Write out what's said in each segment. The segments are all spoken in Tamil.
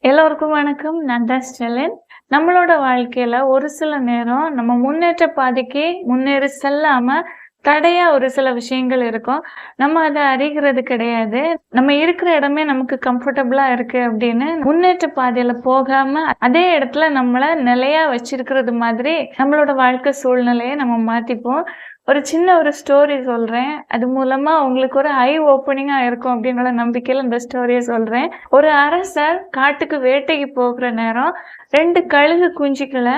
எல்லோருக்கும் வணக்கம். நான் தான் ஸ்டெலின். நம்மளோட வாழ்க்கையில ஒரு சில நேரம் நம்ம முன்னேற்ற பாதைக்கு முன்னேறி செல்லாம தடையா ஒரு சில விஷயங்கள் இருக்கும். நம்ம அத அறிகிறது கிடையாது. நம்ம இருக்கிற இடமே நமக்கு கம்ஃபர்டபுளா இருக்கு அப்படின்னு முன்னேற்ற பாதையில போகாம அதே இடத்துல நம்மள நிலையா வச்சிருக்கிறது மாதிரி நம்மளோட வாழ்க்கை சூழ்நிலையை நம்ம மாத்திப்போம். ஒரு சின்ன ஒரு ஸ்டோரி சொல்றேன். அது மூலமா உங்களுக்கு ஒரு ஐ ஓப்பனிங்கா இருக்கும் அப்படின்ற நம்பிக்கையில இந்த ஸ்டோரிய சொல்றேன். ஒரு அரசர் காட்டுக்கு வேட்டைக்கு போகிற நேரம் 2 கழுகு குஞ்சுகள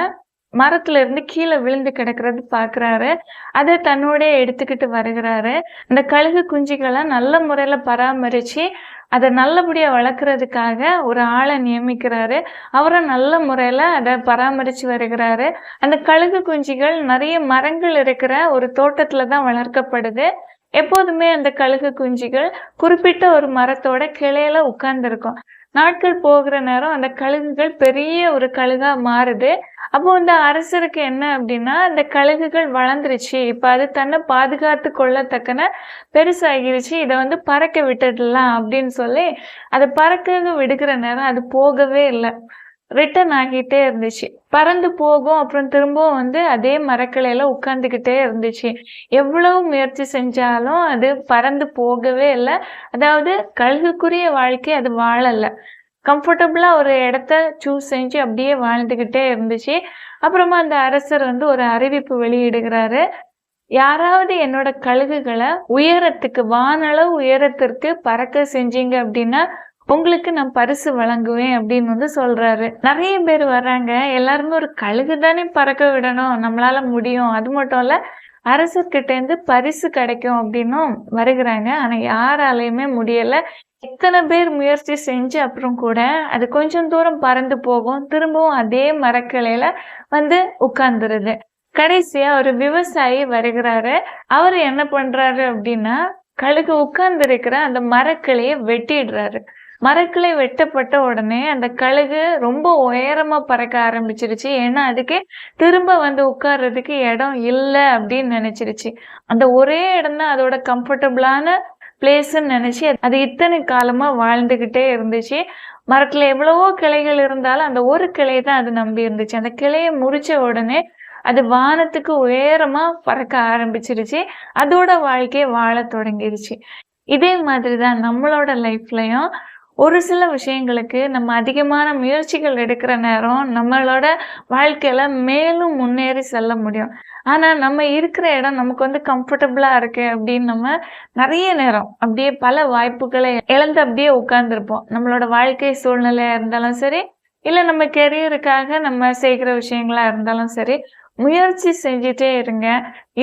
மரத்துல இருந்து கீழ விழுந்து கிடக்கிறது பார்க்குறாரு. அத தன்னோடயே எடுத்துக்கிட்டு வருகிறாரு. அந்த கழுகு குஞ்சுகள நல்ல முறையில பராமரிச்சு, அத நல்லபடியா வளர்க்கறதுக்காக ஒரு ஆள நியமிக்கிறாரு. அவரும் நல்ல முறையில அத பராமரிச்சு வருகிறாரு. அந்த கழுகு குஞ்சுகள் நெறைய மரங்கள் இருக்கிற ஒரு தோட்டத்துல தான் வளர்க்கப்படுது. எப்போதுமே அந்த கழுகு குஞ்சுகள் குறிப்பிட்ட ஒரு மரத்தோட கிளையில உட்கார்ந்திருக்கும். நாட்கள் போகிற நேரம் அந்த கழுகுகள் பெரிய ஒரு கழுகா மாறுது. அப்போ இந்த அரசருக்கு என்ன அப்படின்னா, அந்த கழுகுகள் வளர்ந்துருச்சு. இப்ப அது தன்னை பாதுகாத்து கொள்ளத்தக்கன பெருசாகிருச்சு. இத பறக்க விட்டுடலாம் அப்படின்னு சொல்லி அத பறக்க விடுகிற நேரம் அது போகவே இல்ல. ரிட்டர்ன் ஆகிட்டே இருந்துச்சு. பறந்து போகும். அப்புறம் திரும்பவும் அதே மரக்கிளையில உட்கார்ந்துகிட்டே இருந்துச்சு. எவ்வளவு முயற்சி செஞ்சாலும் அது பறந்து போகவே இல்ல. அதாவது கழுகுக்குரிய வாழ்க்கை அது வாழல. கம்ஃபர்டபுளா ஒரு இடத்த சூஸ் செஞ்சு அப்படியே வாழ்ந்துகிட்டே இருந்துச்சு. அப்புறமா அந்த அரசர் ஒரு அறிவிப்பு வெளியிடுகிறாரு. யாராவது என்னோட கழுகுகள உயரத்துக்கு வானளவு உயரத்திற்கு பறக்க செஞ்சீங்க அப்படின்னா, உங்களுக்கு நான் பரிசு வழங்குவேன் அப்படின்னு சொல்றாரு. நிறைய பேர் வர்றாங்க. எல்லாருமே ஒரு கழுகு தானே பறக்க விடணும். நம்மளால முடியும். அது மட்டும் இல்ல, அரசர்கிட்ட இருந்து பரிசு கிடைக்கும் அப்படின்னும் வருகிறாங்க. ஆனா யாராலையுமே முடியல. எத்தனை பேர் முயற்சி செஞ்சு அப்புறம் கூட அது கொஞ்சம் தூரம் பறந்து போகும். திரும்பவும் அதே மரக்கிளையில உட்கார்ந்துருது. கடைசியா ஒரு விவசாயி வருகிறாரு. அவரு என்ன பண்றாரு அப்படின்னா, கழுகு உட்கார்ந்து இருக்கிற அந்த மரக்கிளைய வெட்டிடுறாரு. மரக்கிளை வெட்டப்பட்ட உடனே அந்த கழுகு ரொம்ப உயரமா பறக்க ஆரம்பிச்சிருச்சு. ஏன்னா அதுக்கு திரும்ப உட்கார்றதுக்கு இடம் இல்ல அப்படின்னு நினைச்சிருச்சு. அந்த ஒரே இடம் தான் அதோட கம்ஃபர்டபுளான பிளேஸ்ன்னு நினைச்சு அது இத்தனை காலமா வாழ்ந்துகிட்டே இருந்துச்சு. மரத்துல எவ்வளவோ கிளைகள் இருந்தாலும் அந்த ஒரு கிளையை தான் அது நம்பி இருந்துச்சு. அந்த கிளையை முறிச்ச உடனே அது வானத்துக்கு உயரமா பறக்க ஆரம்பிச்சிருச்சு. அதோட வாழ்க்கையை வாழ தொடங்கிருச்சு. இதே மாதிரிதான் நம்மளோட லைஃப்லயும் ஒரு சில விஷயங்களுக்கு நம்ம அதிகமான முயற்சிகள் எடுக்கிற நேரம் நம்மளோட வாழ்க்கையில மேலும் முன்னேறி செல்ல முடியும். ஆனா நம்ம இருக்கிற இடம் நமக்கு கம்ஃபர்டபுளா இருக்கு அப்படின்னு நம்ம நிறைய நேரம் அப்படியே பல வாய்ப்புகளை இழந்து அப்படியே உட்கார்ந்துருப்போம். நம்மளோட வாழ்க்கை சூழ்நிலையா இருந்தாலும் சரி, இல்ல நம்ம கெரியருக்காக நம்ம செய்கிற விஷயங்களா இருந்தாலும் சரி, முயற்சி செஞ்சுட்டே இருங்க.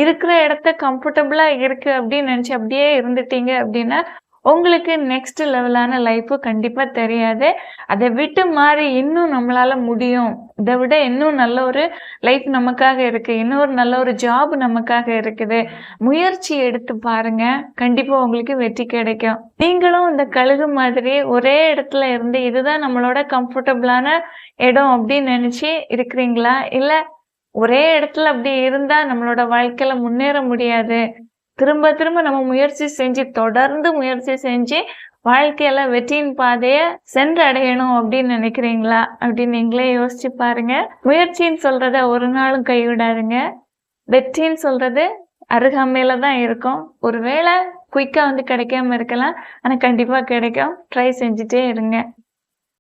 இருக்கிற இடத்த கம்ஃபர்டபுளா இருக்கு அப்படின்னு நினைச்சு அப்படியே இருந்துட்டீங்க அப்படின்னா, உங்களுக்கு நெக்ஸ்ட் லெவலான லைஃப் கண்டிப்பா தெரியாது. அதை விட்டு மாறி இன்னும் நம்மளால முடியும். இதை விட இன்னும் நல்ல ஒரு லைஃப் நமக்காக இருக்கு. இன்னொரு நல்ல ஒரு ஜாப் நமக்காக இருக்குது. முயற்சி எடுத்து பாருங்க. கண்டிப்பா உங்களுக்கு வெற்றி கிடைக்கும். நீங்களும் இந்த கழுகு மாதிரி ஒரே இடத்துல இருந்து இதுதான் நம்மளோட கம்ஃபர்டபுளான இடம் அப்படின்னு நினைச்சு இருக்கிறீங்களா? இல்ல ஒரே இடத்துல அப்படி இருந்தா நம்மளோட வாழ்க்கையில முன்னேற முடியாது. திரும்ப திரும்ப நம்ம முயற்சி செஞ்சு தொடர்ந்து முயற்சி செஞ்சு வாழ்க்கையில வெற்றியின் பாதைய சென்றடையணும் அப்படின்னு நினைக்கிறீங்களா அப்படின்னு நீங்களே யோசிச்சு பாருங்க. முயற்சின்னு சொல்றத ஒரு நாளும் கைவிடாதுங்க. வெற்றின்னு சொல்றது அருகாமையில தான் இருக்கும். ஒருவேளை குயிக்கா கிடைக்காம இருக்கலாம். ஆனா கண்டிப்பா கிடைக்கும். ட்ரை செஞ்சுட்டே இருங்க.